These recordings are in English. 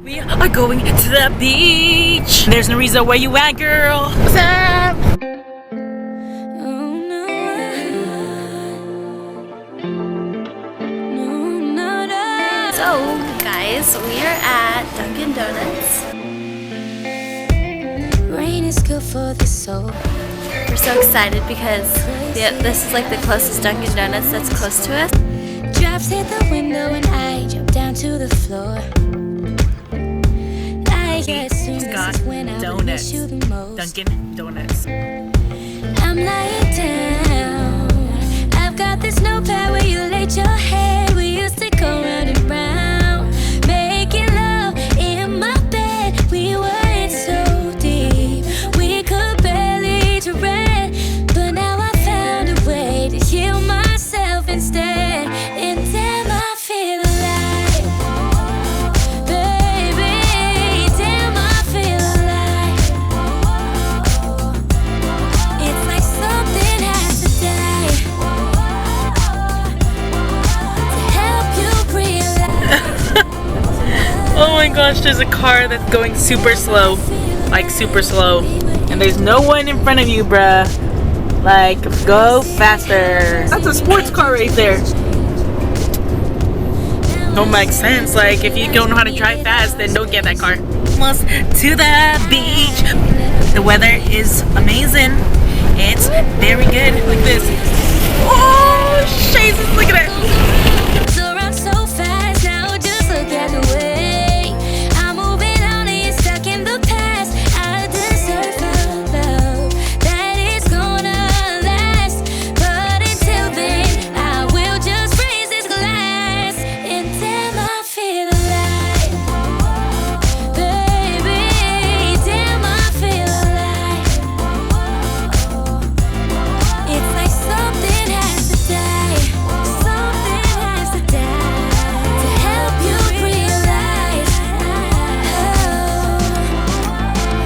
We are going to the beach. There's no reason where you at, girl. What's up? So, guys, we are at Dunkin' Donuts. Rain is good for the soul. We're so excited because this is like the closest Dunkin' Donuts that's close to us. Drops hit the window and I jump down to the floor. I get soon Got this is when I will miss you the most. Dunkin' Donuts. I'm lying down. I've got this notepad where you laid your head. We used to go round and round, making love in my bed. We were in so deep, we could barely tread. But now I found a way to heal myself instead. And damn, I feel alive, baby. Damn, I feel alive. It's like something has to die to help you realize. Oh my gosh, there's a car that's going super slow. Like super slow. And there's no one in front of you, bruh. Like, go faster. That's a sports car right there. Don't make sense. Like, if you don't know how to drive fast, then don't get that car. Almost to the beach. The weather is amazing. It's very good. Look at this. Oh, Jesus, look at that. So run so fast now, just look at the way I'm moving on and you're stuck in the past. I deserve a love that is gonna last, but until then I will just raise this glass. And damn, I feel alive, baby. Damn, I feel alive. It's like something has to die. Something has to die to help you realize.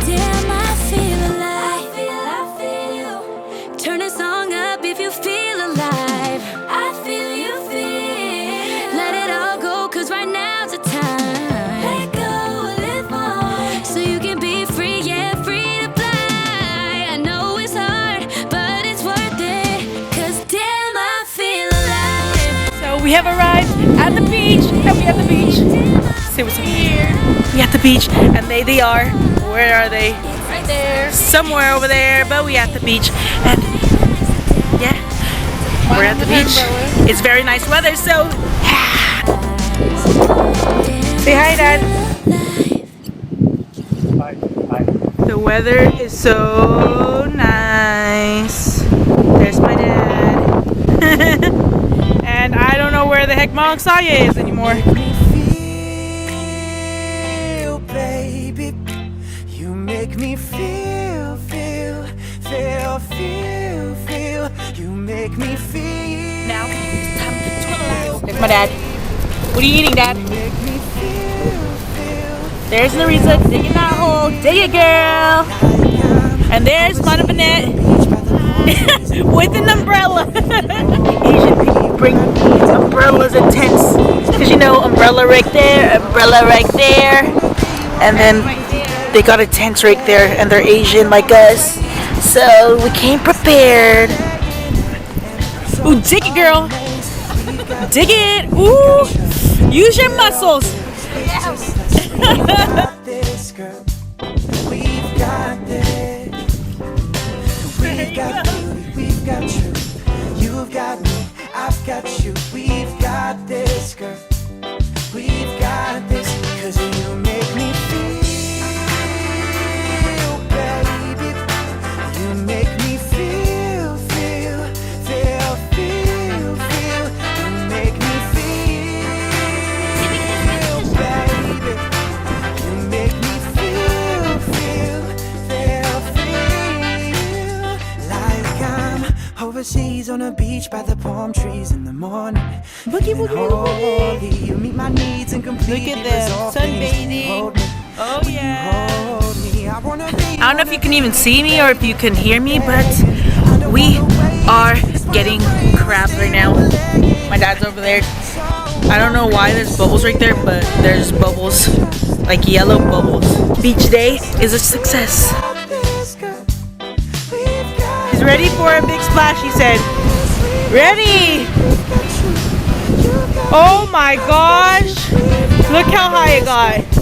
Damn, I feel alive. I feel. Turn the song up if you feel alive. I feel you feel. Let it all go, 'cause right now's the time. Let go, live on, so you can be free, yeah, free to fly. I know it's hard, but it's worth it, 'cause damn, I feel alive. So we have arrived at the beach. And we at the beach. See what's here. We at the beach. And they are. Where are they? Right there. Somewhere over there. But we at the beach. And yeah, we're at the beach. It's very nice weather, so say hi, Dad. The weather is so nice. There's my dad. And I don't know where the heck Mount Saya is anymore. Feel, baby. You make me feel, feel, feel, feel, feel. You make me feel. Now it's time to relax. There's my dad. What are you eating, Dad? Make me feel, feel. There's Larissa digging that hole. Dig it, girl. And there's Mona Bennett with an umbrella. Asian people bring umbrellas and tents. Because you know, umbrella right there, umbrella right there. And then they got a tent right there. And they're Asian like us. So we came prepared. Ooh, dig it, girl. Dig it. Ooh. Use your muscles. This girl, we've got this. We've got beauty, we've got truth. You've got me, I've got you. We've got this girl. We've got this. 'Cause you make me feel, baby. You make me feel, feel, feel, feel, feel. You make me feel, baby. You make me feel, feel, feel, feel. Like I'm overseas on a beach by the palm trees in the morning. Boogie, boogie, Holy, you meet my needs and completely Look at them, resolve things. sunbathing. Hold me, Oh yeah. hold me. I wanna be. I don't know if you can even see me or if you can hear me, but we are getting crabs right now. My dad's over there. I don't know why there's bubbles right there, but there's bubbles. like yellow bubbles. Beach day is a success. He's ready for a big splash, he said. Ready! Oh my gosh! Look how high it got.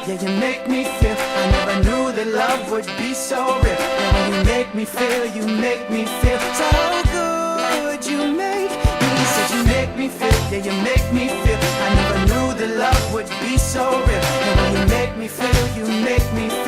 Yeah, you make me feel. I never knew that love would be so real. And when you make me feel so good. You make me, said you make me feel. Yeah, you make me feel. I never knew that love would be so real. And when you make me feel